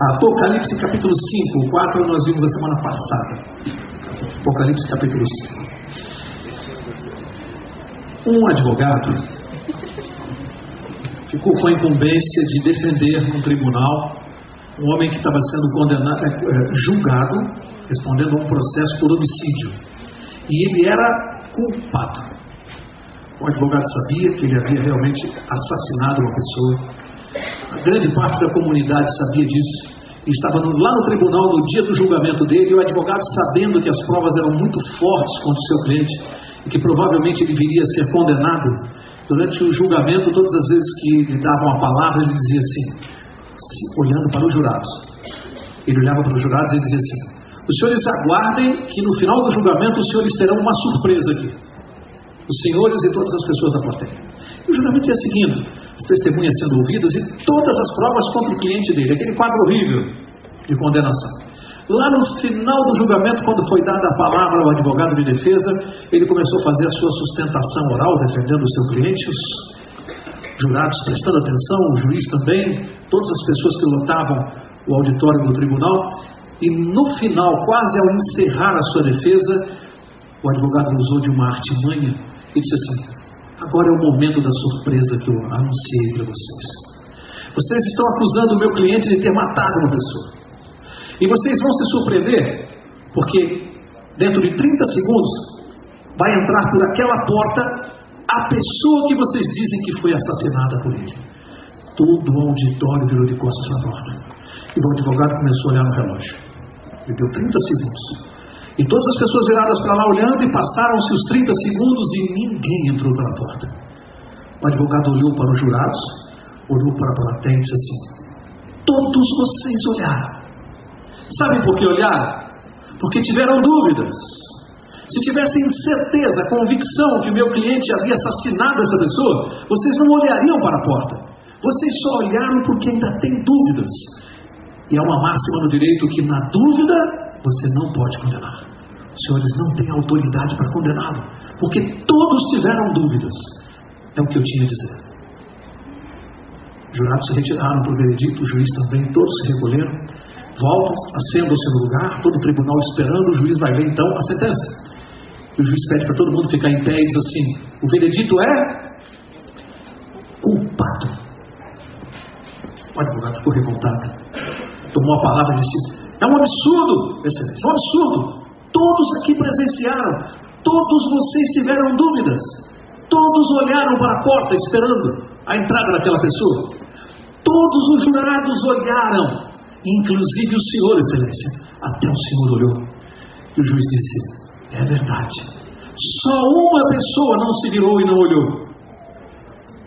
Apocalipse capítulo 5, o 4 nós vimos a semana passada. Apocalipse capítulo 5. Um advogado ficou com a incumbência de defender num tribunal um homem que estava sendo julgado, respondendo a um processo por homicídio. E ele era culpado. O advogado sabia que ele havia realmente assassinado uma pessoa. A grande parte da comunidade sabia disso. E estava lá no tribunal no dia do julgamento dele, e o advogado, sabendo que as provas eram muito fortes contra o seu cliente, e que provavelmente ele viria a ser condenado, durante o julgamento, todas as vezes que lhe davam a palavra, ele dizia assim, olhando para os jurados. Ele olhava para os jurados e dizia assim: os senhores aguardem que no final do julgamento os senhores terão uma surpresa aqui. Os senhores e todas as pessoas da plateia. E o julgamento ia seguindo, as testemunhas sendo ouvidas e todas as provas contra o cliente dele, aquele quadro horrível de condenação. Lá no final do julgamento, quando foi dada a palavra ao advogado de defesa, ele começou a fazer a sua sustentação oral, defendendo o seu cliente, os jurados prestando atenção, o juiz também, todas as pessoas que lotavam o auditório do tribunal. E no final, quase ao encerrar a sua defesa, o advogado usou de uma artimanha e disse assim: agora é o momento da surpresa que eu anunciei para vocês. Vocês estão acusando o meu cliente de ter matado uma pessoa. E vocês vão se surpreender, porque dentro de 30 segundos vai entrar por aquela porta a pessoa que vocês dizem que foi assassinada por ele. Todo o auditório virou de costas para a porta. E o advogado começou a olhar no relógio. Ele deu 30 segundos. E todas as pessoas viradas para lá olhando, e passaram-se os 30 segundos e ninguém entrou pela porta. O advogado olhou para os jurados, olhou para a plateia e disse assim: todos vocês olharam. Sabem por que olharam? Porque tiveram dúvidas. Se tivessem certeza, convicção que o meu cliente havia assassinado essa pessoa, vocês não olhariam para a porta. Vocês só olharam porque ainda têm dúvidas. E há uma máxima no direito que na dúvida você não pode condenar. Os senhores não têm autoridade para condená-lo, porque todos tiveram dúvidas. É o que eu tinha a dizer. Os jurados se retiraram para o veredicto, o juiz também, todos se recolheram, voltam, assentam-se no lugar, todo o tribunal esperando, o juiz vai ler então a sentença. E o juiz pede para todo mundo ficar em pé e diz assim: o veredito é culpado. O advogado ficou revoltado, tomou a palavra e disse: é um absurdo, excelência, é um absurdo. Todos aqui presenciaram, todos vocês tiveram dúvidas, todos olharam para a porta esperando a entrada daquela pessoa. Todos os jurados olharam, inclusive o senhor, excelência. Até o senhor olhou. E o juiz disse: é verdade. Só uma pessoa não se virou e não olhou: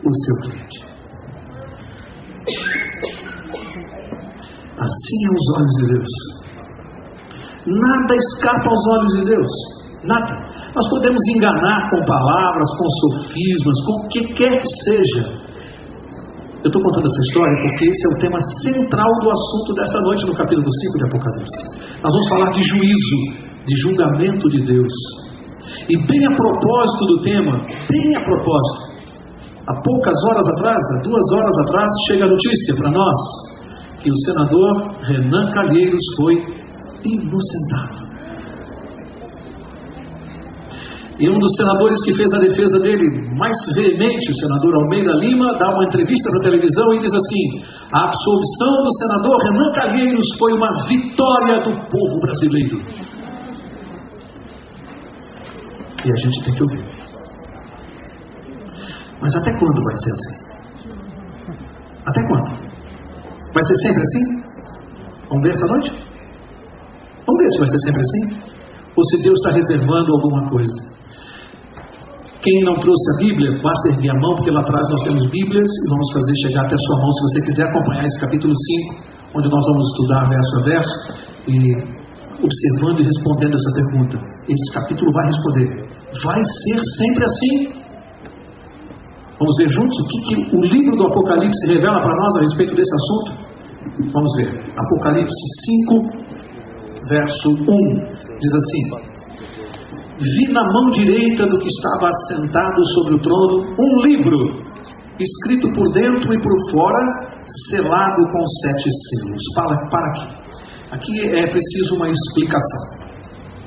o seu cliente. Assim é os olhos de Deus. Nada escapa aos olhos de Deus. Nada. Nós podemos enganar com palavras, com sofismas, com o que quer que seja. Eu estou contando essa história porque esse é o tema central do assunto desta noite no capítulo 5 de Apocalipse. Nós vamos falar de juízo, de julgamento de Deus. E bem a propósito do tema, bem a propósito, há poucas horas atrás, há 2 horas atrás, chega a notícia para nós que o senador Renan Calheiros foi inocentado. E um dos senadores que fez a defesa dele mais veemente, o senador Almeida Lima, dá uma entrevista para a televisão e diz assim: a absolvição do senador Renan Calheiros foi uma vitória do povo brasileiro. E a gente tem que ouvir. Mas até quando vai ser assim? Até quando? Vai ser sempre assim? Vamos ver essa noite? Vamos ver se vai ser sempre assim? Ou se Deus está reservando alguma coisa. Quem não trouxe a Bíblia, basta erguer a mão, porque lá atrás nós temos Bíblias e vamos fazer chegar até a sua mão, se você quiser acompanhar esse capítulo 5, onde nós vamos estudar verso a verso, e observando e respondendo essa pergunta. Esse capítulo vai responder: vai ser sempre assim? Vamos ver juntos o que o livro do Apocalipse revela para nós a respeito desse assunto? Vamos ver. Apocalipse 5, verso 1, diz assim: vi na mão direita do que estava assentado sobre o trono um livro escrito por dentro e por fora, selado com 7 selos. Para aqui. Aqui é preciso uma explicação.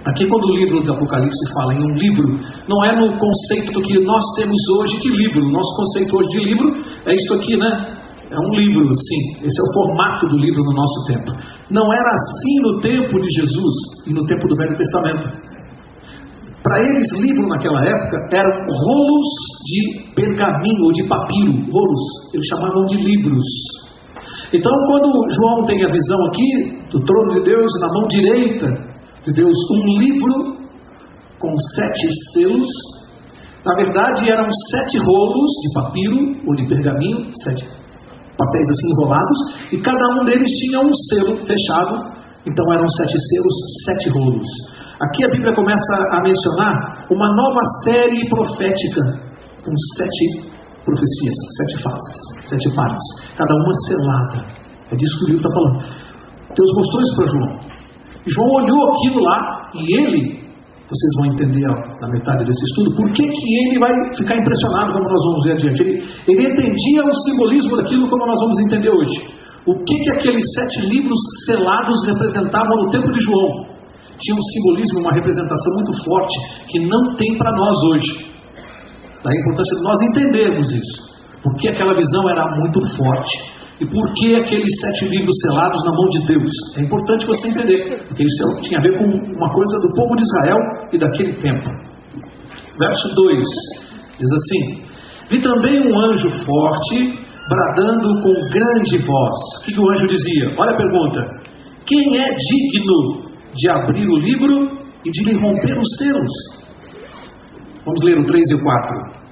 Aqui, quando o livro do Apocalipse fala em um livro, não é no conceito que nós temos hoje de livro. O nosso conceito hoje de livro é isso aqui, né? É um livro, sim. Esse é o formato do livro no nosso tempo. Não era assim no tempo de Jesus e no tempo do Velho Testamento. Para eles, livro naquela época eram rolos de pergaminho ou de papiro. Rolos. Eles chamavam de livros. Então, quando João tem a visão aqui do trono de Deus, na mão direita de Deus, um livro com 7 selos. Na verdade, eram 7 rolos de papiro ou de pergaminho, 7 papéis assim enrolados, e cada um deles tinha um selo fechado. Então eram 7 selos, 7 rolos. Aqui a Bíblia começa a mencionar uma nova série profética com 7 profecias, 7 fases, 7 partes, cada uma selada. É disso que o livro está falando. Deus mostrou isso para João. E João olhou aquilo lá e ele, vocês vão entender na metade desse estudo, por que ele vai ficar impressionado, como nós vamos ver adiante. Ele entendia o simbolismo daquilo, como nós vamos entender hoje. O que aqueles 7 livros selados representavam no tempo de João? Tinha um simbolismo, uma representação muito forte, que não tem para nós hoje. Daí a importância de nós entendermos isso. Porque aquela visão era muito forte. E por que aqueles 7 livros selados na mão de Deus? É importante você entender, porque isso tinha a ver com uma coisa do povo de Israel e daquele tempo. Verso 2 diz assim: vi também um anjo forte, bradando com grande voz. O que o anjo dizia? Olha a pergunta: quem é digno de abrir o livro e de lhe romper os selos? Vamos ler o 3 e o 4.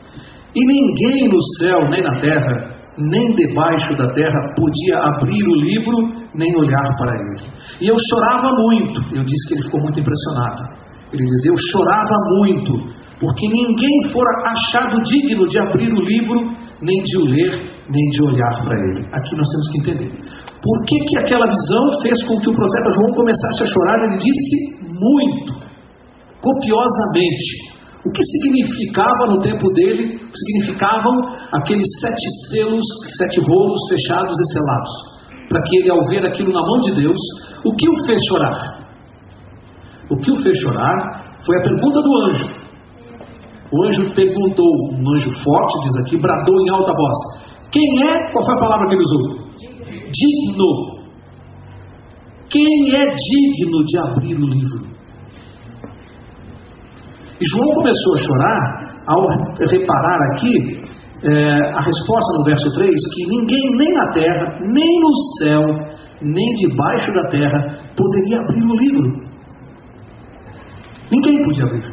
E ninguém no céu, nem na terra, nem debaixo da terra podia abrir o livro, nem olhar para ele. E eu chorava muito. Eu disse que ele ficou muito impressionado. Ele diz: eu chorava muito, porque ninguém fora achado digno de abrir o livro, nem de o ler, nem de olhar para ele. Aqui nós temos que entender. Por que aquela visão fez com que o profeta João começasse a chorar? Ele disse muito, copiosamente. O que significava no tempo dele, o que significavam aqueles 7 selos, 7 rolos fechados e selados? Para que ele, ao ver aquilo na mão de Deus, o que o fez chorar? O que o fez chorar foi a pergunta do anjo. O anjo perguntou, um anjo forte, diz aqui, bradou em alta voz. Quem é? Qual foi a palavra que ele usou? Digno. Quem é digno de abrir o livro? E João começou a chorar ao reparar aqui a resposta no verso 3, que ninguém nem na terra, nem no céu, nem debaixo da terra poderia abrir o livro. Ninguém podia abrir.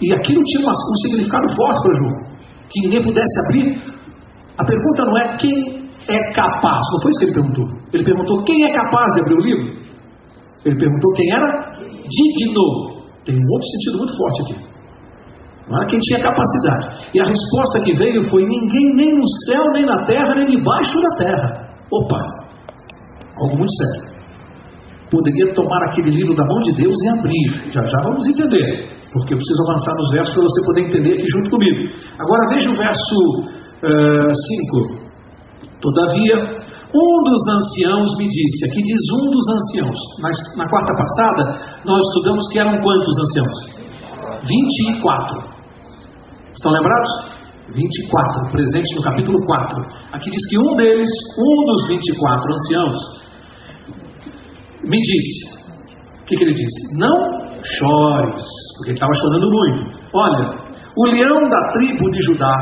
E aquilo tinha um significado forte para João, que ninguém pudesse abrir. A pergunta não é quem é capaz, não foi isso que ele perguntou. Ele perguntou quem é capaz de abrir o livro. Ele perguntou quem era digno. Tem um outro sentido muito forte aqui. Não era quem tinha capacidade. E a resposta que veio foi: ninguém nem no céu, nem na terra, nem debaixo da terra. Opa! Algo muito sério. Poderia tomar aquele livro da mão de Deus e abrir. Já vamos entender, porque eu preciso avançar nos versos para você poder entender aqui junto comigo. Agora veja o verso 5. Todavia, um dos anciãos me disse. Aqui diz um dos anciãos. Na quarta passada, nós estudamos que eram quantos anciãos? 24. Estão lembrados? 24, presente no capítulo 4. Aqui diz que um deles, um dos 24 anciãos, me disse. O que ele disse? Não chores, porque ele estava chorando muito. Olha, o leão da tribo de Judá,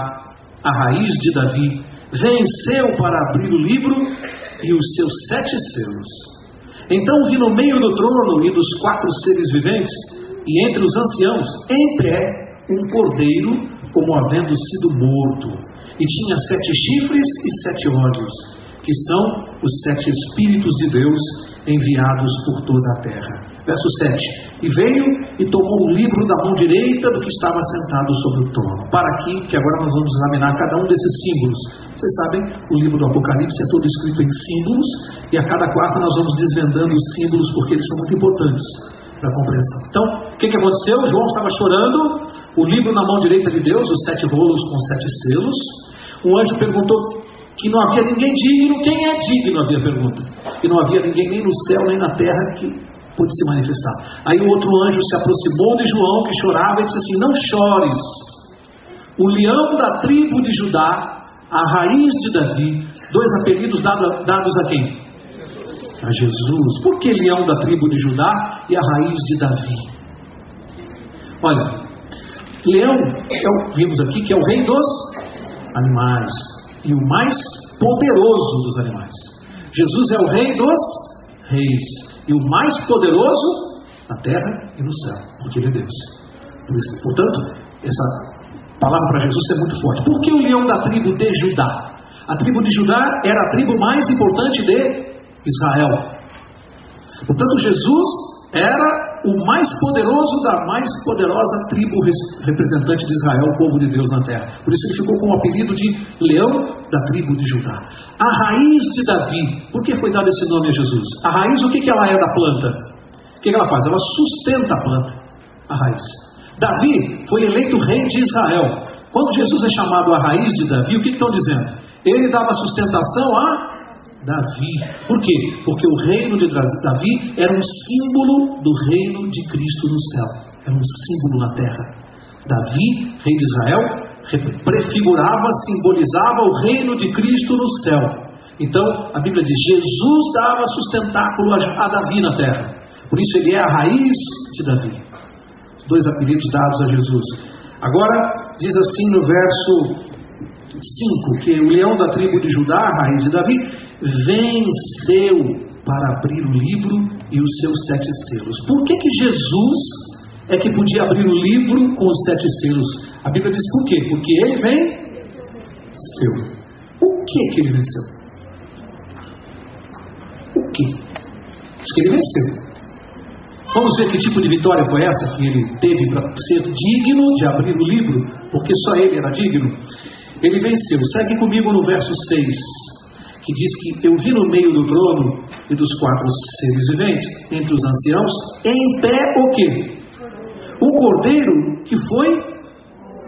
a raiz de Davi, venceu para abrir o livro e os seus 7 selos. Então vi no meio do trono e dos 4 seres viventes, e entre os anciãos, em pé, um cordeiro, como havendo sido morto, e tinha 7 chifres e 7 olhos, que são os 7 Espíritos de Deus enviados por toda a terra. Verso 7. E veio e tomou o livro da mão direita do que estava sentado sobre o trono. Para aqui, que agora nós vamos examinar cada um desses símbolos. Vocês sabem, o livro do Apocalipse é todo escrito em símbolos, e a cada quarta nós vamos desvendando os símbolos, porque eles são muito importantes para a compreensão. Então, o que aconteceu? João estava chorando, o livro na mão direita de Deus, os 7 rolos com 7 selos. Um anjo perguntou que não havia ninguém digno. Quem é digno? Havia pergunta. E não havia ninguém nem no céu nem na terra que pôde se manifestar. Aí o outro anjo se aproximou de João, que chorava, e disse assim: não chores. O leão da tribo de Judá, a raiz de Davi, dois apelidos dados a quem? A Jesus. Por que leão da tribo de Judá e a raiz de Davi? Olha, leão, vimos aqui que é o rei dos animais e o mais poderoso dos animais. Jesus é o rei dos reis e o mais poderoso na terra e no céu, porque ele é Deus. Portanto, essa palavra para Jesus é muito forte. Por que o leão da tribo de Judá? A tribo de Judá era a tribo mais importante de Israel. Portanto, Jesus era o mais poderoso da mais poderosa tribo representante de Israel, o povo de Deus na terra. Por isso ele ficou com o apelido de leão da tribo de Judá. A raiz de Davi. Por que foi dado esse nome a Jesus? A raiz, o que ela é da planta? O que ela faz? Ela sustenta a planta, a raiz. Davi foi eleito rei de Israel. Quando Jesus é chamado a raiz de Davi, o que estão dizendo? Ele dava sustentação a Davi. Por quê? Porque o reino de Davi era um símbolo do reino de Cristo no céu. Era um símbolo na terra. Davi, rei de Israel, prefigurava, simbolizava o reino de Cristo no céu. Então, a Bíblia diz: Jesus dava sustentáculo a Davi na terra. Por isso ele é a raiz de Davi. Dois apelidos dados a Jesus. Agora, diz assim no verso 5, que o leão da tribo de Judá, a raiz de Davi, venceu para abrir o livro e os seus 7 selos. Por que Jesus é que podia abrir o livro com os 7 selos? A Bíblia diz por quê? Porque ele venceu. O que ele venceu? O que? Diz que ele venceu. Vamos ver que tipo de vitória foi essa que ele teve para ser digno de abrir o livro, porque só ele era digno. Ele venceu. Segue comigo no verso 6, que diz que eu vi no meio do trono e dos 4 seres viventes, entre os anciãos, em pé o quê? Um cordeiro que foi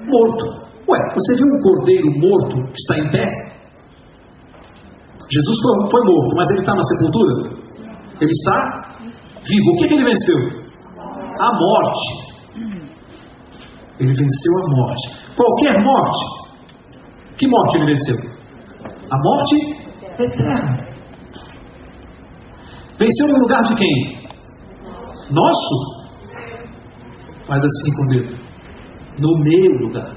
morto. Ué, você viu um cordeiro morto que está em pé? Jesus foi morto, mas ele está na sepultura? Ele está vivo. O que ele venceu? A morte. Ele venceu a morte. Qualquer morte. Que morte ele venceu? A morte eterna. Venceu no lugar de quem? Nosso? Faz assim com o dedo. No meu lugar.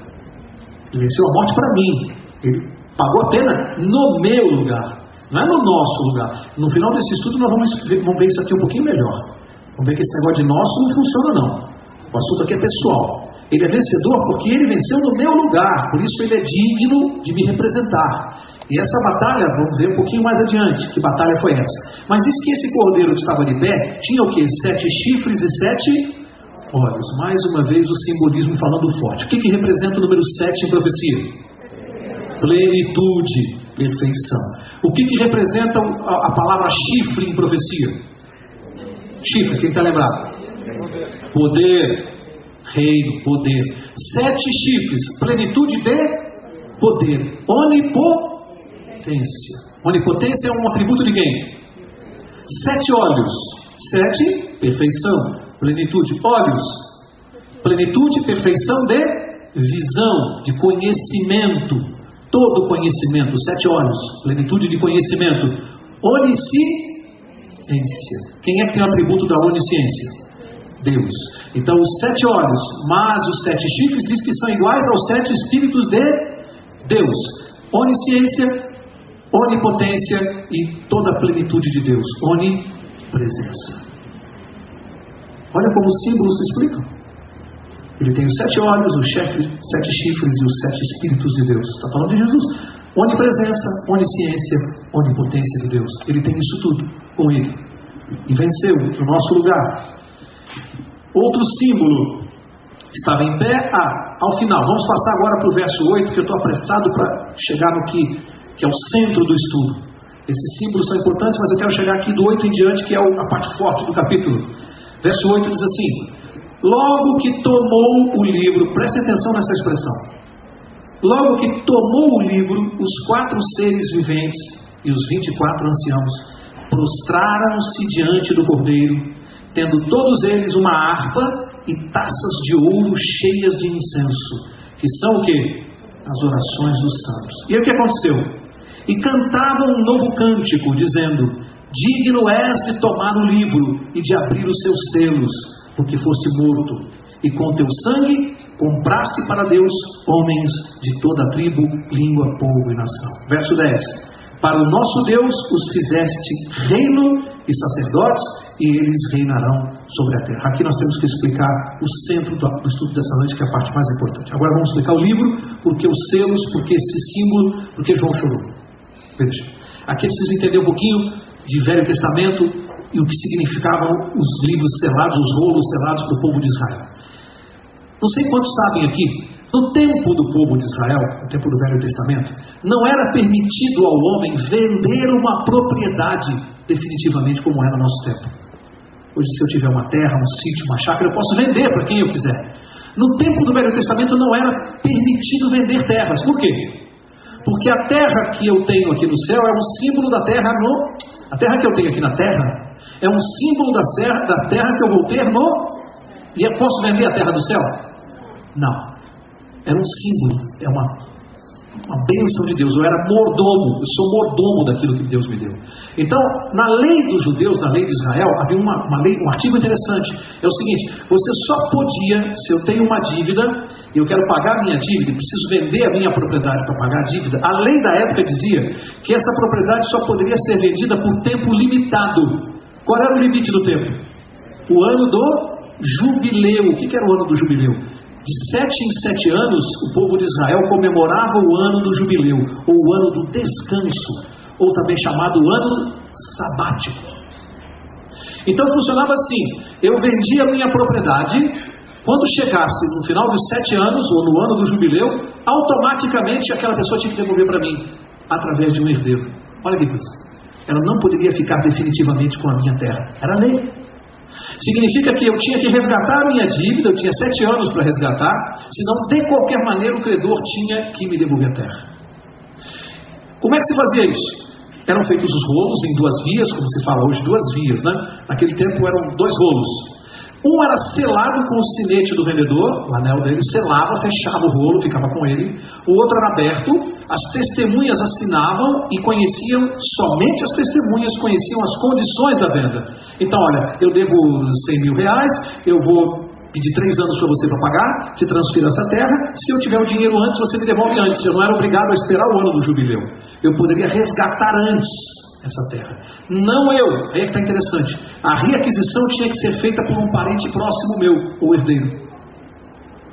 Ele venceu a morte para mim. Ele pagou a pena no meu lugar. Não é no nosso lugar. No final desse estudo nós vamos ver isso aqui um pouquinho melhor. Vamos ver que esse negócio de nosso não funciona não. O assunto aqui é pessoal. Ele é vencedor porque ele venceu no meu lugar. Por isso ele é digno de me representar. E essa batalha, vamos ver um pouquinho mais adiante. Que batalha foi essa? Mas diz que esse cordeiro que estava de pé tinha o quê? 7 chifres e 7 olhos. Mais uma vez o simbolismo falando forte. O que representa o número 7 em profecia? Plenitude, perfeição. O que representa a palavra chifre em profecia? Chifre, quem está lembrado? Poder. Reino, poder. 7 chifres, plenitude de poder. Onipotência. Onipotência é um atributo de quem? 7 olhos. 7, perfeição, plenitude. Olhos, plenitude, perfeição de visão, de conhecimento. Todo conhecimento. 7 olhos, plenitude de conhecimento. Onisciência. Quem é que tem o atributo da onisciência? Deus. Então os 7 olhos, mas os 7 chifres diz que são iguais aos 7 espíritos de Deus. Onisciência, onipotência e toda a plenitude de Deus. Onipresença. Olha como os símbolos se explicam. Ele tem os 7 olhos, os 7 chifres e os 7 espíritos de Deus. Está falando de Jesus. Onipresença, onisciência, onipotência de Deus. Ele tem isso tudo com ele. E venceu no nosso lugar. Outro símbolo estava em pé. Ao final, vamos passar agora para o verso 8, que eu estou apressado para chegar no que é o centro do estudo. Esses símbolos são importantes, mas eu quero chegar aqui do 8 em diante, que é a parte forte do capítulo. Verso 8 diz assim: logo que tomou o livro, preste atenção nessa expressão, Logo que tomou o livro, os 4 seres viventes e os 24 anciãos prostraram-se diante do Cordeiro, tendo todos eles uma harpa e taças de ouro cheias de incenso, que são o quê? As orações dos santos. E aí o que aconteceu? E cantavam um novo cântico, dizendo: digno és de tomar o livro e de abrir os seus selos, porque foste morto, e com teu sangue compraste para Deus homens de toda a tribo, língua, povo e nação. Verso 10. Para o nosso Deus os fizeste reino e sacerdotes, e eles reinarão sobre a terra. Aqui nós temos que explicar o centro do estudo dessa noite, que é a parte mais importante. Agora vamos explicar o livro, porque os selos, porque esse símbolo, porque João chorou. Veja, aqui é preciso entender um pouquinho de Velho Testamento e o que significavam os livros selados, os rolos selados para o povo de Israel. Não sei quantos sabem aqui, no tempo do povo de Israel, no tempo do Velho Testamento, não era permitido ao homem vender uma propriedade definitivamente como é no nosso tempo. Hoje, se eu tiver uma terra, um sítio, uma chácara, eu posso vender para quem eu quiser. No tempo do Velho Testamento não era permitido vender terras. Por quê? Porque a terra que eu tenho aqui no céu é um símbolo da terra a terra que eu tenho aqui na terra é um símbolo da terra que eu vou ter e eu posso vender a terra do céu? Não. Era um símbolo, é uma bênção de Deus. Eu era mordomo, eu sou mordomo daquilo que Deus me deu. Então, na lei dos judeus, na lei de Israel, havia uma lei, um artigo interessante. É o seguinte: você só podia, se eu tenho uma dívida e eu quero pagar a minha dívida, preciso vender a minha propriedade para pagar a dívida, a lei da época dizia que essa propriedade só poderia ser vendida por tempo limitado. Qual era o limite do tempo? O ano do jubileu. O que era o ano do jubileu? De 7 em 7 anos, o povo de Israel comemorava o ano do jubileu, ou o ano do descanso, ou também chamado ano sabático. Então funcionava assim: eu vendia a minha propriedade, quando chegasse no final dos 7 anos, ou no ano do jubileu, automaticamente aquela pessoa tinha que devolver para mim, através de um herdeiro. Olha que coisa. Ela não poderia ficar definitivamente com a minha terra. Era lei. Significa que eu tinha que resgatar a minha dívida, eu tinha 7 anos para resgatar, senão de qualquer maneira o credor tinha que me devolver a terra. Como é que se fazia isso? Eram feitos os rolos em 2 vias, como se fala hoje, 2 vias, né? Naquele tempo eram 2 rolos. Um era selado com o sinete do vendedor, o anel dele, selava, fechava o rolo, ficava com ele. O outro era aberto, as testemunhas assinavam e somente as testemunhas conheciam as condições da venda. Então, olha, eu devo 100 mil reais, eu vou pedir 3 anos para você para pagar, te transfiro essa terra, se eu tiver o dinheiro antes, você me devolve antes. Eu não era obrigado a esperar o ano do jubileu. Eu poderia resgatar antes essa terra. Não eu. Aí é que está interessante. A reaquisição tinha que ser feita por um parente próximo meu, ou herdeiro.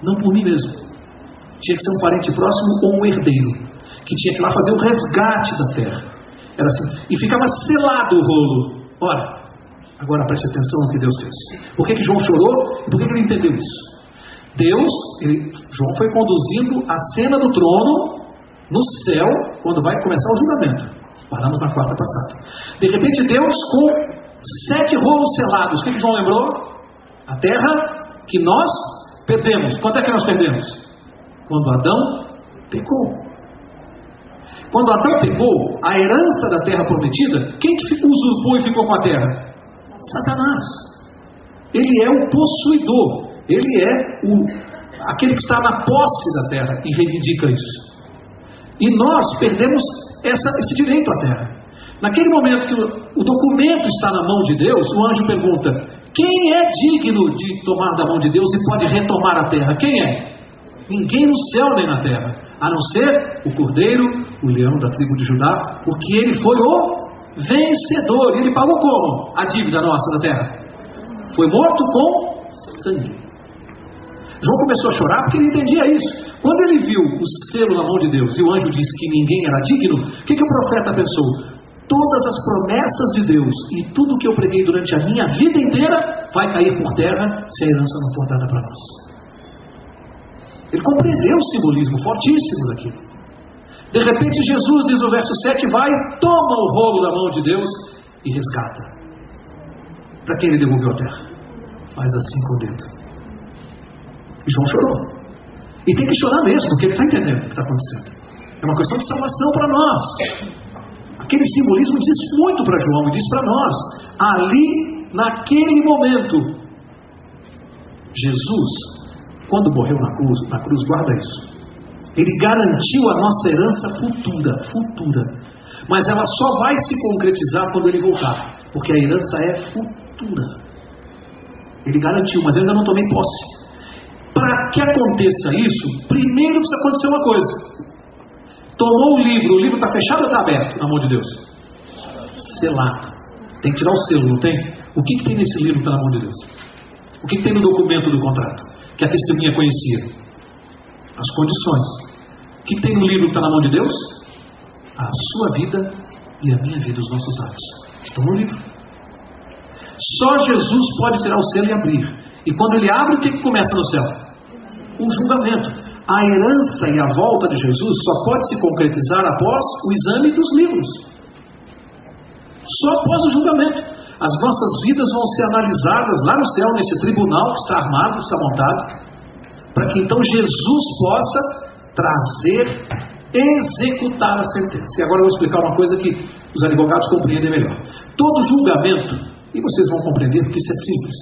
Não por mim mesmo. Tinha que ser um parente próximo ou um herdeiro, que tinha que ir lá fazer o resgate da terra. Era assim. E ficava selado o rolo. Ora, agora preste atenção no que Deus fez. Por que João chorou? E por que ele entendeu isso? João foi conduzindo a cena do trono no céu, quando vai começar o julgamento. Paramos na quarta passada. De repente Deus, com 7 rolos selados, o que João lembrou? A terra que nós perdemos. Quanto é que nós perdemos? Quando Adão pecou. Quando Adão pecou, a herança da terra prometida, quem que usurpou e ficou com a terra? Satanás. Ele é o possuidor. Ele é aquele que está na posse da terra e reivindica isso. E nós perdemos esse direito à terra. Naquele momento que o documento está na mão de Deus, o anjo pergunta: quem é digno de tomar da mão de Deus e pode retomar a terra? Quem é? Ninguém no céu nem na terra, a não ser o cordeiro, o leão da tribo de Judá, porque ele foi o vencedor. E ele pagou como? A dívida nossa da terra. Foi morto com sangue. João começou a chorar porque ele entendia isso. Quando ele viu o selo na mão de Deus e o anjo disse que ninguém era digno, o que o profeta pensou? Todas as promessas de Deus e tudo que eu preguei durante a minha vida inteira vai cair por terra se a herança não for dada para nós. Ele compreendeu o simbolismo fortíssimo daquilo. De repente Jesus, diz no verso 7, vai, toma o rolo da mão de Deus e resgata. Para quem ele devolveu a terra? Faz assim com o dedo. E João chorou. E tem que chorar mesmo, porque ele está entendendo o que está acontecendo. É uma questão de salvação para nós. Aquele simbolismo diz muito para João e diz para nós. Ali, naquele momento, Jesus, quando morreu na cruz, guarda isso. Ele garantiu a nossa herança futura. Mas ela só vai se concretizar quando ele voltar, porque a herança é futura. Ele garantiu, mas eu ainda não tomei posse. Para que aconteça isso, primeiro precisa acontecer uma coisa. Tomou o livro está fechado ou está aberto na mão de Deus? Selado. Tem que tirar o selo, não tem? O que tem nesse livro que está na mão de Deus? O que tem no documento do contrato que a testemunha conhecia? As condições. O que tem no livro que está na mão de Deus? A sua vida e a minha vida, os nossos atos. Estão no livro. Só Jesus pode tirar o selo e abrir. E quando ele abre, o que começa no céu? O julgamento. A herança e a volta de Jesus só pode se concretizar após o exame dos livros. Só após o julgamento. As nossas vidas vão ser analisadas lá no céu, nesse tribunal que está armado, que está montado, para que então Jesus possa trazer, executar a sentença. E agora eu vou explicar uma coisa que os advogados compreendem melhor. Todo julgamento, e vocês vão compreender porque isso é simples,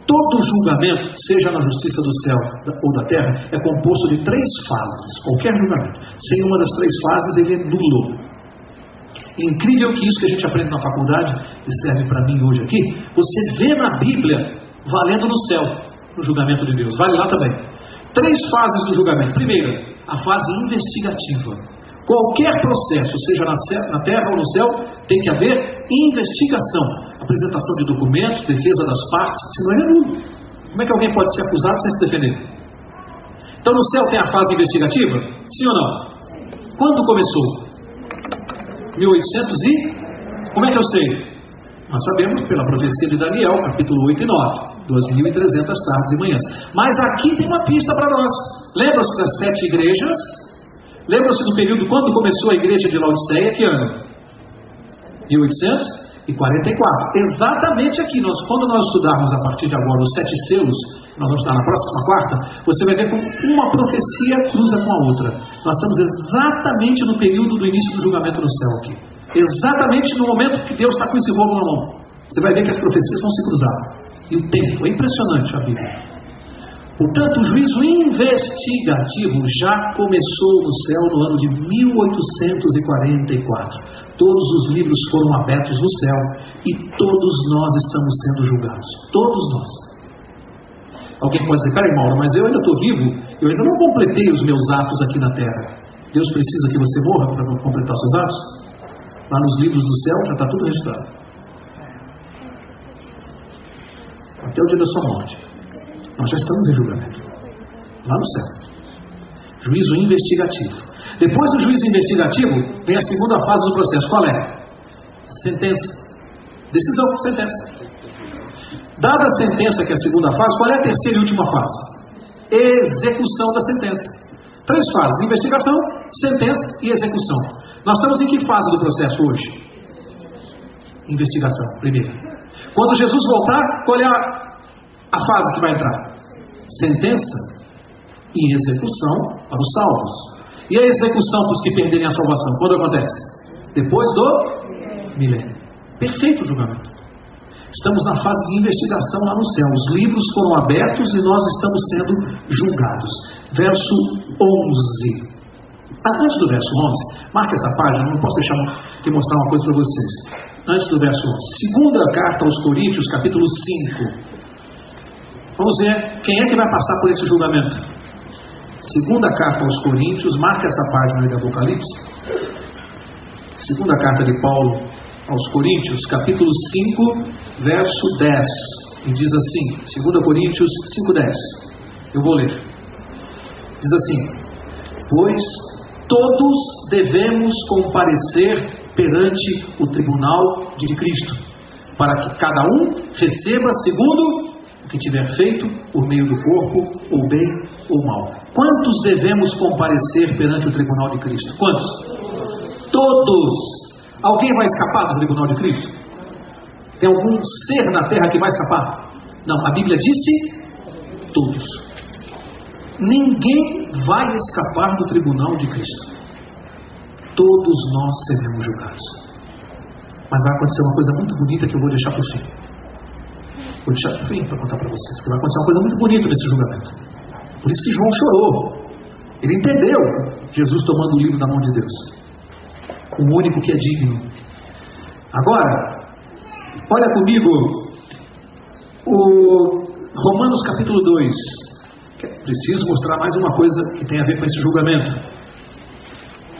todo julgamento, seja na justiça do céu ou da terra, é composto de 3 fases. Qualquer julgamento, sem uma das 3 fases, ele é nulo. Incrível que isso que a gente aprende na faculdade, e serve para mim hoje aqui, você vê na Bíblia valendo no céu, no julgamento de Deus. Vale lá também. 3 fases do julgamento. Primeira, a fase investigativa. Qualquer processo, seja na terra ou no céu, tem que haver investigação. Apresentação de documentos, defesa das partes, senão ele é nulo. Como é que alguém pode ser acusado sem se defender? Então no céu tem a fase investigativa? Sim ou não? Quando começou? 1800 e... Como é que eu sei? Nós sabemos pela profecia de Daniel, capítulo 8 e 9. 2.300 tardes e manhãs. Mas aqui tem uma pista para nós. Lembram-se das 7 igrejas? Lembram-se do período quando começou a igreja de Laodiceia? Que ano? 1844. Exatamente aqui. Quando nós estudarmos a partir de agora os 7 selos, nós vamos estudar na próxima quarta, você vai ver como uma profecia cruza com a outra. Nós estamos exatamente no período do início do julgamento no céu aqui. Exatamente no momento que Deus está com esse rolo na mão. Você vai ver que as profecias vão se cruzar. E o tempo, é impressionante a Bíblia. Portanto, o juízo investigativo já começou no céu no ano de 1844. Todos os livros foram abertos no céu e todos nós estamos sendo julgados. Todos nós. Alguém pode dizer, peraí, Mauro, mas eu ainda estou vivo, eu ainda não completei os meus atos aqui na terra. Deus precisa que você morra para completar seus atos? Lá nos livros do céu já está tudo registrado. Até o dia da sua morte. Nós já estamos em julgamento. Lá no céu. Juízo investigativo. Depois do juízo investigativo, vem a segunda fase do processo. Qual é? Sentença. Decisão, sentença. Dada a sentença, que é a segunda fase, qual é a terceira e última fase? Execução da sentença. 3 fases: investigação, sentença e execução. Nós estamos em que fase do processo hoje? Investigação, primeira. Quando Jesus voltar, qual é a fase que vai entrar? Sentença e execução para os salvos. E a execução para os que perderem a salvação, quando acontece? Depois do milênio. Perfeito o julgamento. Estamos na fase de investigação lá no céu. Os livros foram abertos e nós estamos sendo julgados. Verso 11. Antes do verso 11, marque essa página, não posso deixar de mostrar uma coisa para vocês. Antes do verso 11. Segunda carta aos Coríntios, capítulo 5. Vamos ver quem é que vai passar por esse julgamento. Segunda carta aos Coríntios, marca essa página aí do Apocalipse. Segunda carta de Paulo aos Coríntios, capítulo 5, verso 10. E diz assim, 2 Coríntios 5:10. Eu vou ler. Diz assim: pois todos devemos comparecer perante o tribunal de Cristo, para que cada um receba segundo o que tiver feito por meio do corpo, ou bem ou mal. Quantos devemos comparecer perante o tribunal de Cristo? Quantos? Todos. Alguém vai escapar do tribunal de Cristo? Tem algum ser na terra que vai escapar? Não, a Bíblia disse todos. Ninguém vai escapar do tribunal de Cristo. Todos nós seremos julgados. Mas vai acontecer uma coisa muito bonita que eu vou deixar para o fim. Vou deixar para o fim para contar para vocês. Que vai acontecer uma coisa muito bonita nesse julgamento. Por isso que João chorou. Ele entendeu Jesus tomando o livro da mão de Deus. O único que é digno. Agora, olha comigo o Romanos capítulo 2. Preciso mostrar mais uma coisa que tem a ver com esse julgamento.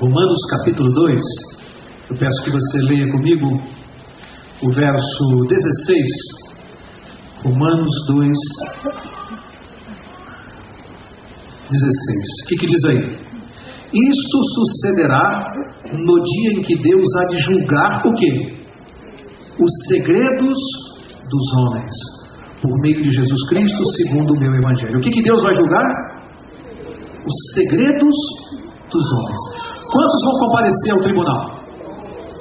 Romanos capítulo 2. Eu peço que você leia comigo o verso 16. Romanos 2, 16. O que diz aí? Isto sucederá no dia em que Deus há de julgar o quê? Os segredos dos homens, por meio de Jesus Cristo, segundo o meu Evangelho. O que Deus vai julgar? Os segredos dos homens. Quantos vão comparecer ao tribunal?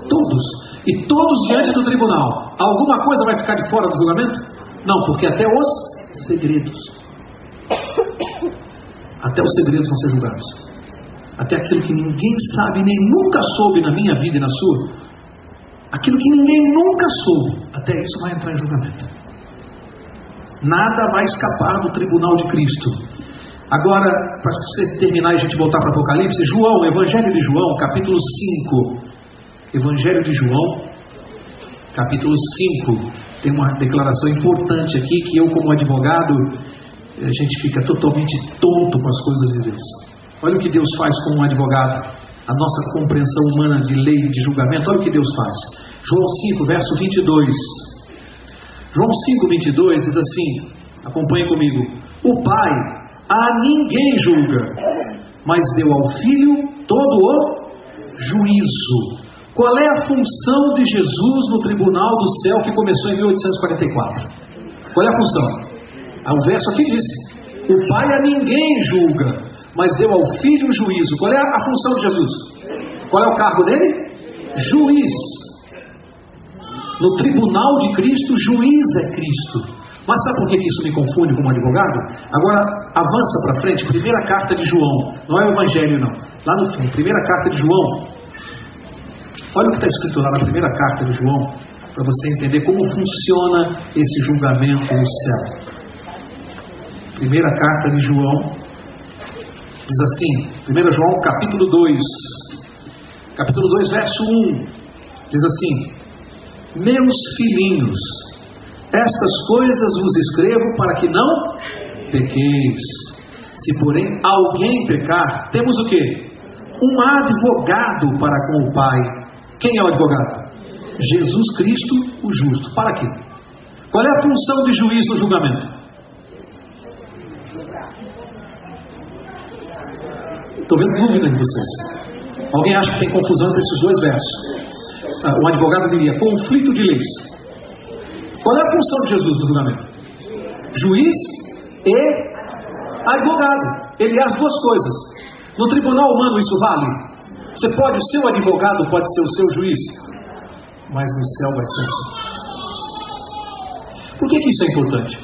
Todos. E todos diante do tribunal. Alguma coisa vai ficar de fora do julgamento? Não, porque até os segredos. Até os segredos vão ser julgados. Até aquilo que ninguém sabe, nem nunca soube na minha vida e na sua. Aquilo que ninguém nunca soube, até isso vai entrar em julgamento. Nada vai escapar do tribunal de Cristo. Agora, para você terminar e a gente voltar para Apocalipse, João, Evangelho de João, capítulo 5. Evangelho de João, capítulo 5. Tem uma declaração importante aqui que eu, como advogado, a gente fica totalmente tonto com as coisas de Deus. Olha o que Deus faz com um advogado. A nossa compreensão humana de lei e de julgamento. Olha o que Deus faz. João 5, verso 22. João 5, 22 diz assim, acompanhe comigo. O Pai a ninguém julga, mas deu ao Filho todo o juízo. Qual é a função de Jesus no tribunal do céu que começou em 1844? Qual é a função? O verso aqui diz: o Pai a ninguém julga, mas deu ao Filho o juízo. Qual é a função de Jesus? Qual é o cargo dele? Juiz. No tribunal de Cristo, juiz é Cristo. Mas sabe por que isso me confunde como advogado? Agora, avança para frente, primeira carta de João. Não é o Evangelho, não. Lá no fim, primeira carta de João. Olha o que está escrito lá na primeira carta de João, para você entender como funciona esse julgamento no céu. Primeira carta de João, diz assim, 1 João capítulo 2, capítulo 2, verso 1, diz assim: meus filhinhos, estas coisas vos escrevo para que não pequeis. Se porém alguém pecar, temos o quê? Um advogado para com o Pai. Quem é o advogado? Jesus Cristo, o justo. Para quê? Qual é a função de juiz no julgamento? Estou vendo dúvida em vocês. Alguém acha que tem confusão entre esses dois versos? O advogado diria conflito de leis. Qual é a função de Jesus no julgamento? Juiz e advogado. Ele é as duas coisas. No tribunal humano isso vale? Você pode, o seu advogado pode ser o seu juiz, mas no céu vai ser assim. Por que isso é importante?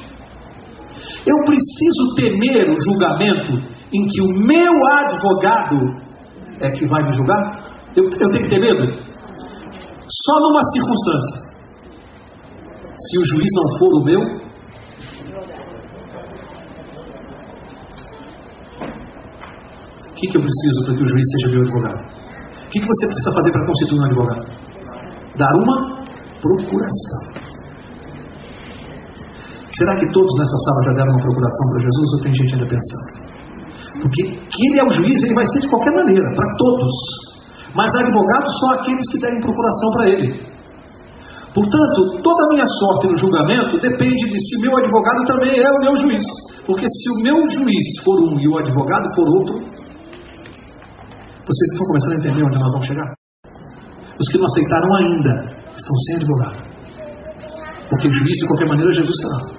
Eu preciso temer o julgamento em que o meu advogado é que vai me julgar? Eu tenho que ter medo? Só numa circunstância. Se o juiz não for o meu, o que eu preciso para que o juiz seja meu advogado? O que você precisa fazer para constituir um advogado? Dar uma procuração. Será que todos nessa sala já deram uma procuração para Jesus ou tem gente ainda pensando? Porque que ele é o juiz, ele vai ser de qualquer maneira, para todos. Mas advogados são aqueles que derem procuração para ele. Portanto, toda a minha sorte no julgamento depende de se meu advogado também é o meu juiz. Porque se o meu juiz for um e o advogado for outro, vocês estão começando a entender onde nós vamos chegar? Os que não aceitaram ainda estão sem advogado. Porque o juiz, de qualquer maneira, Jesus será.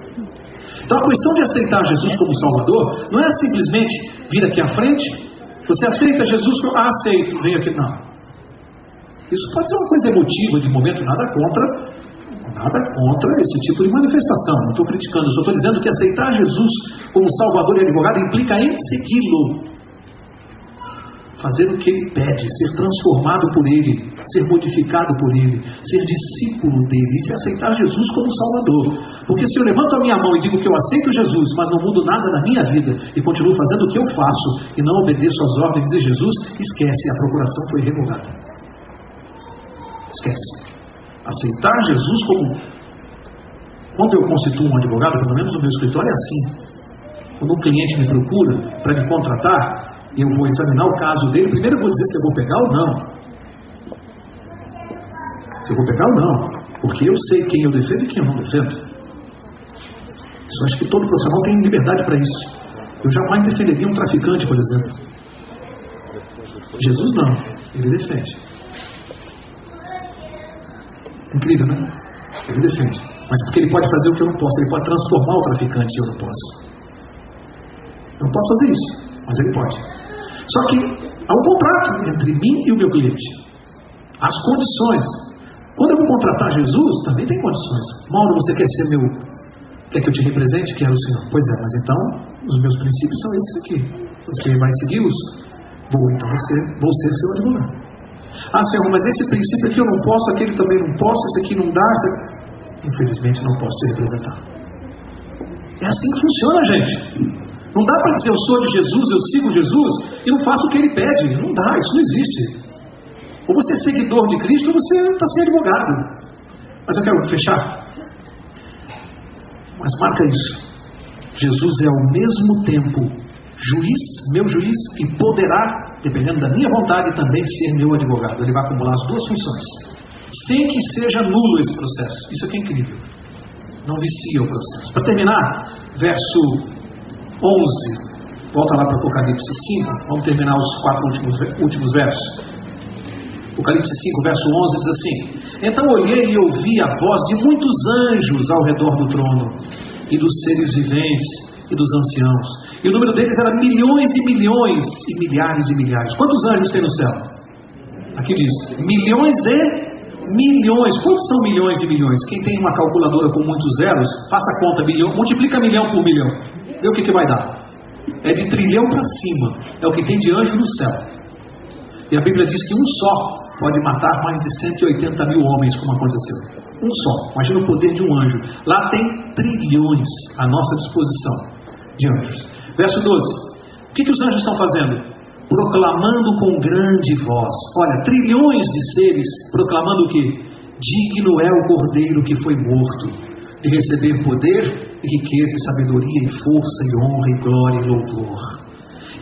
Então a questão de aceitar Jesus como Salvador não é simplesmente vir aqui à frente. Você aceita Jesus? Aceito, vem aqui. Não. Isso pode ser uma coisa emotiva de momento, nada contra Nada contra esse tipo de manifestação, não estou criticando, eu só estou dizendo que aceitar Jesus como Salvador e advogado implica em segui-lo, fazer o que Ele pede, ser transformado por Ele, ser modificado por Ele, ser discípulo dEle, e se aceitar Jesus como Salvador. Porque se eu levanto a minha mão e digo que eu aceito Jesus, mas não mudo nada na minha vida e continuo fazendo o que eu faço e não obedeço às ordens de Jesus, esquece, a procuração foi revogada. Esquece. Aceitar Jesus como... Quando eu constituo um advogado, pelo menos no meu escritório é assim. Quando um cliente me procura para me contratar, eu vou examinar o caso dele. Primeiro eu vou dizer se eu vou pegar ou não. Se eu vou pegar ou não. Porque eu sei quem eu defendo e quem eu não defendo. Isso, acho que todo profissional tem liberdade para isso. Eu jamais defenderia um traficante, por exemplo. Jesus não. Ele defende. Incrível, né? Ele defende. Mas porque ele pode fazer o que eu não posso. Ele pode transformar o traficante e eu não posso. Eu não posso fazer isso, mas ele pode. Só que há um contrato entre mim e o meu cliente. As condições. Quando eu vou contratar Jesus, também tem condições. Mauro, você quer ser meu... Quer que eu te represente? Quero, Senhor. Pois é, mas então os meus princípios são esses aqui. Você vai segui-los? Vou, então vou ser seu advogado. Ah, Senhor, mas esse princípio aqui eu não posso, aquele também não posso, esse aqui não dá, infelizmente não posso te representar. É assim que funciona, gente. Não dá para dizer eu sou de Jesus, eu sigo Jesus e não faço o que Ele pede. Não dá, isso não existe. Ou você é seguidor de Cristo ou você está sem advogado. Mas eu quero fechar. Mas marca isso. Jesus é ao mesmo tempo juiz, meu juiz, e poderá, dependendo da minha vontade, também ser meu advogado. Ele vai acumular as duas funções, sem que seja nulo esse processo. Isso aqui é incrível. Não vicia o processo. Para terminar, verso 11. Volta lá para Apocalipse 5. Vamos terminar os 4 últimos versos. Apocalipse 5, verso 11 diz assim: Então olhei e ouvi a voz de muitos anjos ao redor do trono, e dos seres viventes, e dos anciãos. E o número deles era milhões e milhões, e milhares e milhares. Quantos anjos tem no céu? Aqui diz, milhões de milhões. Quantos são milhões de milhões? Quem tem uma calculadora com muitos zeros, faça a conta, multiplica milhão por milhão. Vê o que vai dar. É de trilhão para cima. É o que tem de anjo no céu. E a Bíblia diz que um só pode matar mais de 180 mil homens, como aconteceu. Um só. Imagina o poder de um anjo. Lá tem trilhões à nossa disposição de anjos. Verso 12. O que os anjos estão fazendo? Proclamando com grande voz. Olha, trilhões de seres proclamando o quê? Digno é o Cordeiro que foi morto de receber poder e riqueza e sabedoria e força e honra e glória e louvor.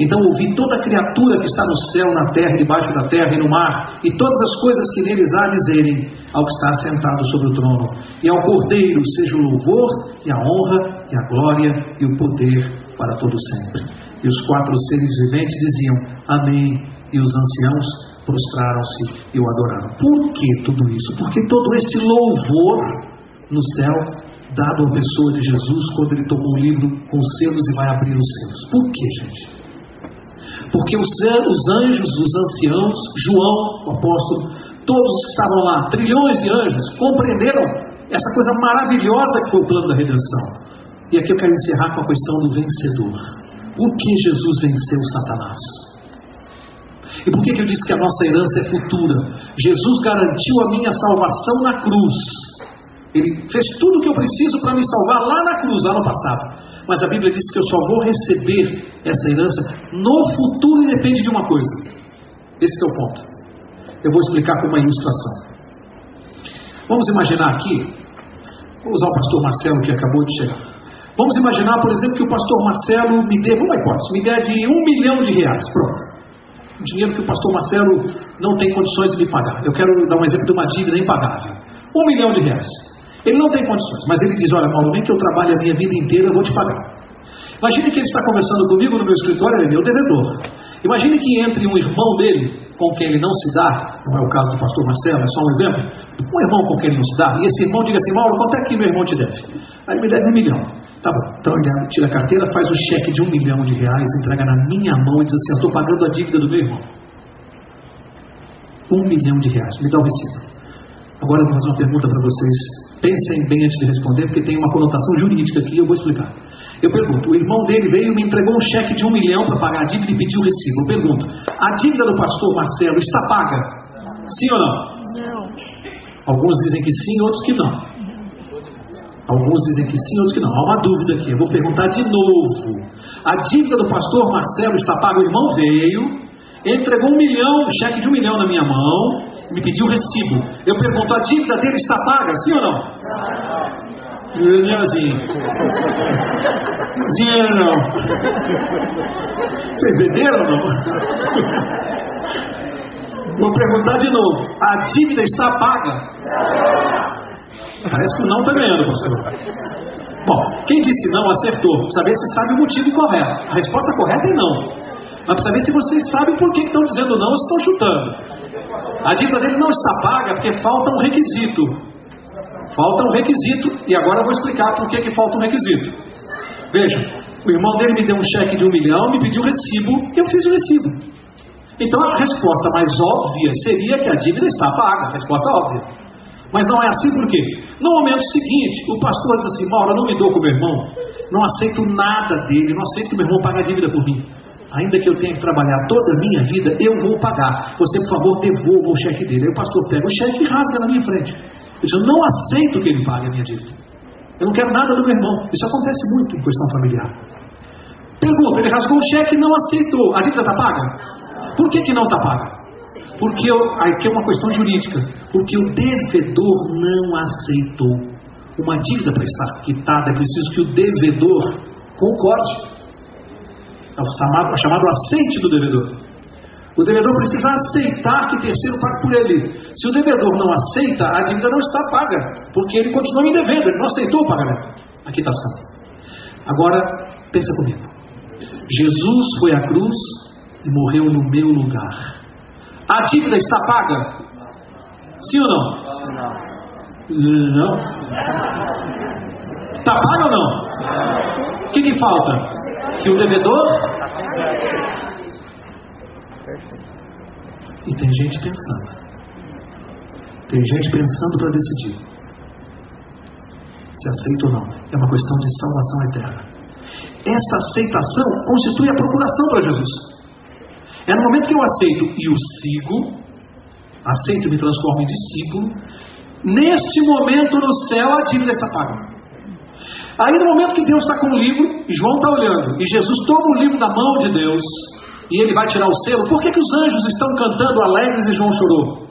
Então ouvi toda criatura que está no céu, na terra, debaixo da terra e no mar, e todas as coisas que neles há dizerem ao que está sentado sobre o trono, e ao Cordeiro seja o louvor, e a honra, e a glória, e o poder para todo sempre. E os 4 seres viventes diziam, amém, e os anciãos prostraram-se e o adoraram. Por que tudo isso? Porque todo esse louvor no céu, dado à pessoa de Jesus, quando ele tomou o livro com selos e vai abrir os selos. Por que, gente? Porque os anjos, os anciãos, João, o apóstolo, todos que estavam lá, trilhões de anjos, compreenderam essa coisa maravilhosa que foi o plano da redenção. E aqui eu quero encerrar com a questão do vencedor. Por que Jesus venceu Satanás? E por que eu disse que a nossa herança é futura? Jesus garantiu a minha salvação na cruz. Ele fez tudo o que eu preciso para me salvar lá na cruz, lá no passado. Mas a Bíblia diz que eu só vou receber essa herança no futuro e depende de uma coisa. Esse é o ponto. Eu vou explicar com uma ilustração. Vamos imaginar aqui, vou usar o pastor Marcelo que acabou de chegar. Vamos imaginar, por exemplo, que o pastor Marcelo me dê, uma hipótese, me dê de R$1 milhão. Pronto. Um dinheiro que o pastor Marcelo não tem condições de me pagar. Eu quero dar um exemplo de uma dívida impagável. R$1 milhão. Ele não tem condições, mas ele diz, olha Paulo, nem que eu trabalhe a minha vida inteira, eu vou te pagar. Imagine que ele está conversando comigo no meu escritório, ele é meu devedor. Imagine que entre um irmão dele, com quem ele não se dá, não é o caso do pastor Marcelo, é só um exemplo, um irmão com quem ele não se dá, e esse irmão diga assim, Mauro, quanto é que meu irmão te deve? Aí ele me deve R$1 milhão. Tá bom, então ele tira a carteira, faz o cheque de R$1 milhão, entrega na minha mão e diz assim, eu estou pagando a dívida do meu irmão. R$1 milhão, me dá o recibo. Agora eu vou fazer uma pergunta para vocês. Pensem bem antes de responder, porque tem uma conotação jurídica aqui e eu vou explicar. Eu pergunto, o irmão dele veio e me entregou um cheque de 1 milhão para pagar a dívida e pediu o recibo. Eu pergunto, a dívida do pastor Marcelo está paga? Sim ou não? Não. Alguns dizem que sim, outros que não. Alguns dizem que sim, outros que não. Há uma dúvida aqui, eu vou perguntar de novo. A dívida do pastor Marcelo está paga? O irmão veio, entregou 1 milhão, um cheque de 1 milhão na minha mão, e me pediu o recibo. Eu pergunto, a dívida dele está paga? Sim ou não? Zinho. Zinho não. Vocês beberam ou não? Vou perguntar de novo. A dívida está paga? Parece que o não está ganhando, pastor. Bom, quem disse não acertou. Precisa ver se sabe o motivo correto. A resposta correta é não. Mas precisa ver se vocês sabem por que estão dizendo não ou estão chutando. A dívida dele não está paga porque falta um requisito. Falta um requisito. E agora eu vou explicar por que falta um requisito. Veja, o irmão dele me deu um cheque de 1 milhão, me pediu o recibo, eu fiz o recibo. Então a resposta mais óbvia seria que a dívida está paga. Resposta óbvia. Mas não é assim por quê? No momento seguinte, o pastor diz assim, Mauro, eu não me dou com o meu irmão, não aceito nada dele, não aceito que o meu irmão pague a dívida por mim. Ainda que eu tenha que trabalhar toda a minha vida, eu vou pagar. Você, por favor, devolva o cheque dele. Aí o pastor pega o cheque e rasga na minha frente. Eu digo, eu não aceito que ele pague a minha dívida. Eu não quero nada do meu irmão. Isso acontece muito em questão familiar. Pergunta, ele rasgou o cheque e não aceitou. A dívida está paga? Por que não está paga? Porque aqui é uma questão jurídica. Porque o devedor não aceitou. Uma dívida para estar quitada, é preciso que o devedor concorde. É o chamado aceite do devedor. O devedor precisa aceitar que terceiro pague por ele. Se o devedor não aceita, a dívida não está paga, porque ele continua me devendo, ele não aceitou o pagamento, a quitação. Agora, pensa comigo. Jesus foi à cruz e morreu no meu lugar. A dívida está paga? Sim ou não? Não. Está paga ou não? O que falta? Que o devedor... E tem gente pensando. Tem gente pensando para decidir se aceita ou não. É uma questão de salvação eterna. Essa aceitação constitui a procuração para Jesus. É no momento que eu aceito e o sigo, aceito e me transformo em discípulo, neste momento no céu a dívida está paga. Aí no momento que Deus está com o livro, e João está olhando, e Jesus toma o livro da mão de Deus, e ele vai tirar o selo, por que os anjos estão cantando alegres e João chorou?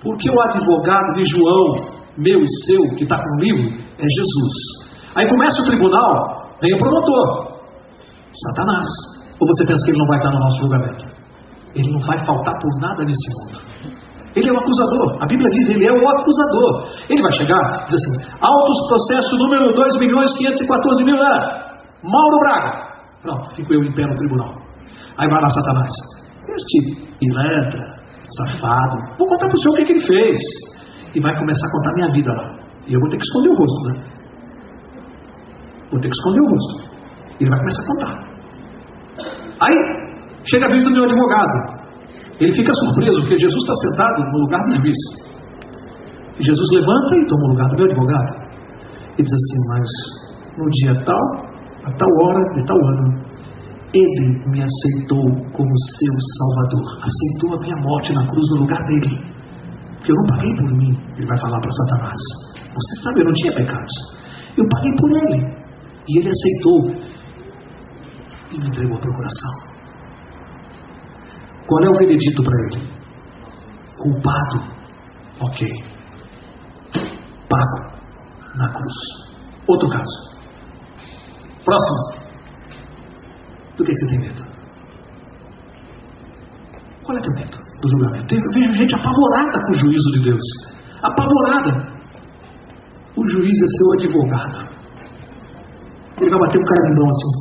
Porque o advogado de João, meu e seu, que está com o livro, é Jesus. Aí começa o tribunal, vem o promotor, Satanás. Ou você pensa que ele não vai estar no nosso julgamento? Ele não vai faltar por nada nesse mundo. Ele é o acusador. A Bíblia diz, ele é o acusador. Ele vai chegar, diz assim, autos processo número 2.514.000, Mauro Braga. Pronto, fico eu em pé no tribunal. Aí vai lá Satanás. Este pilantra, safado, vou contar para o senhor o que ele fez. E vai começar a contar minha vida lá. E eu vou ter que esconder o rosto, né? Vou ter que esconder o rosto. Ele vai começar a contar. Aí, chega a vez do meu advogado. Ele fica surpreso, porque Jesus está sentado no lugar do juiz. E Jesus levanta e toma o lugar do meu advogado. E diz assim, mas no dia tal, a tal hora, de tal ano, ele me aceitou como seu salvador. Aceitou a minha morte na cruz no lugar dele. Porque eu não paguei por mim. Ele vai falar para Satanás. Você sabe, eu não tinha pecados. Eu paguei por ele. E ele aceitou. E me entregou a procuração. Qual é o veredito para ele? Culpado. Ok. Pago na cruz. Outro caso. Próximo. Do que você tem medo? Qual é teu medo do julgamento? Eu vejo gente apavorada com o juízo de Deus. Apavorada. O juiz é seu advogado. Ele vai bater um cara de mão assim.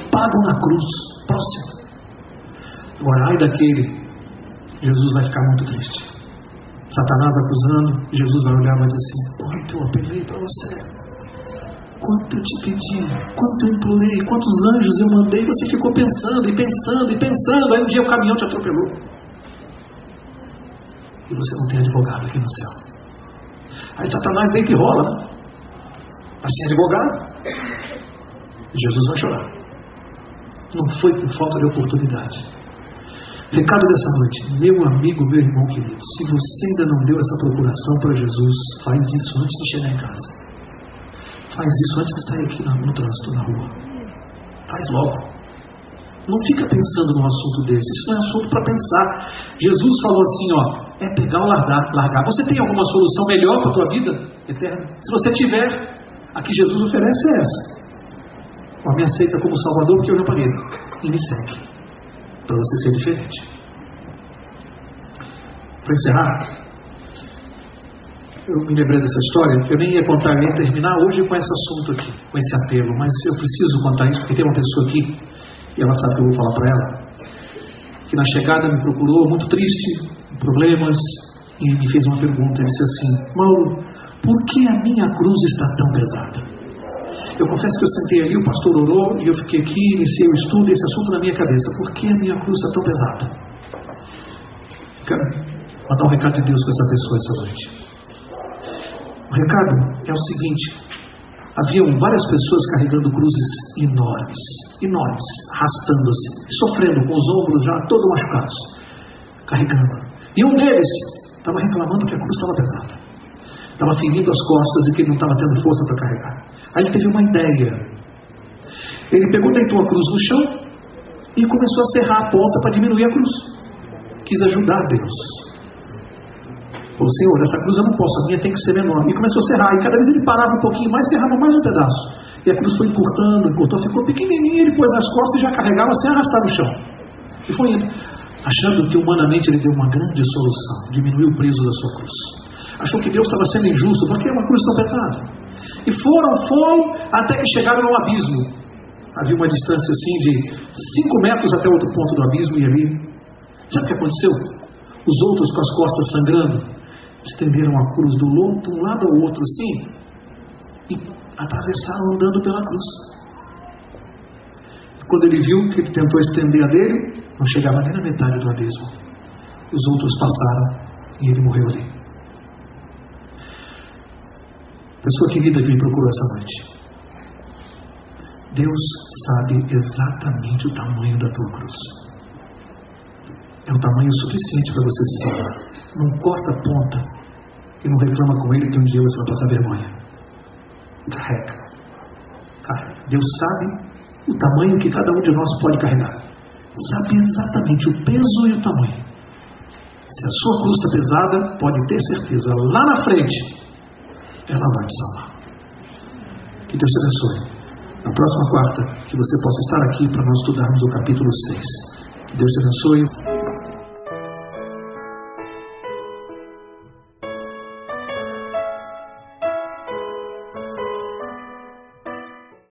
Pago na cruz. Próximo. Agora, ai daquele, Jesus vai ficar muito triste. Satanás acusando, Jesus vai olhar e vai dizer assim, quanto eu apelei para você, quanto eu te pedi, quanto eu implorei, quantos anjos eu mandei, você ficou pensando e pensando e pensando, aí um dia o caminhão te atropelou. E você não tem advogado aqui no céu. Aí Satanás deita e rola, né? Assim, advogado. Jesus vai chorar. Não foi por falta de oportunidade. Recado dessa noite, meu amigo, meu irmão querido, se você ainda não deu essa procuração para Jesus, faz isso antes de chegar em casa. Faz isso antes de sair aqui no trânsito, na rua. Faz logo. Não fica pensando num assunto desse. Isso não é assunto para pensar. Jesus falou assim, ó, é pegar ou largar. Você tem alguma solução melhor para a tua vida eterna? Se você tiver, a que Jesus oferece é essa. Ó, me aceita como Salvador porque eu já paguei. E me segue. Para você ser diferente. Para encerrar, eu me lembrei dessa história, que eu nem ia contar, eu ia terminar hoje com esse assunto aqui, com esse apelo, mas eu preciso contar isso, porque tem uma pessoa aqui, e ela sabe que eu vou falar para ela, que na chegada me procurou, muito triste, problemas, e me fez uma pergunta, disse assim, Mauro, por que a minha cruz está tão pesada? Eu confesso que eu sentei ali, o pastor orou, e eu fiquei aqui, iniciei o estudo, e esse assunto na minha cabeça, por que a minha cruz está tão pesada? Quero mandar um recado de Deus para essa pessoa essa noite. O recado é o seguinte, haviam várias pessoas carregando cruzes enormes, arrastando-se, sofrendo com os ombros já todos machucados, carregando. E um deles estava reclamando que a cruz estava pesada. Estava ferindo as costas e que ele não estava tendo força para carregar. Aí ele teve uma ideia. Ele pegou, deitou a cruz no chão e começou a serrar a ponta para diminuir a cruz. Quis ajudar Deus. Falou, Senhor, essa cruz eu não posso, a minha tem que ser menor. E começou a serrar. E cada vez ele parava um pouquinho mais, serrava mais um pedaço. E a cruz foi encurtou, ficou pequenininha. Ele pôs nas costas e já carregava sem arrastar no chão. E foi indo. Achando que humanamente ele deu uma grande solução. Diminuiu o peso da sua cruz. Achou que Deus estava sendo injusto, porque é uma cruz tão pesada. E foram, até que chegaram ao abismo. Havia uma distância assim de 5 metros até outro ponto do abismo, e ali, sabe o que aconteceu? Os outros com as costas sangrando, estenderam a cruz de um lado ao outro assim, e atravessaram andando pela cruz. E quando ele viu que ele tentou estender a dele, não chegava nem na metade do abismo. Os outros passaram, e ele morreu ali. Pessoa querida que me procurou essa noite, Deus sabe exatamente o tamanho da tua cruz. É o tamanho suficiente para você se salvar. Não corta a ponta e não reclama com ele que um dia você vai passar vergonha. Carrega. Deus sabe o tamanho que cada um de nós pode carregar. Sabe exatamente o peso e o tamanho. Se a sua cruz está pesada, pode ter certeza, lá na frente ela vai te salvar. Que Deus te abençoe. Na próxima quarta, que você possa estar aqui para nós estudarmos o capítulo 6. Que Deus te abençoe.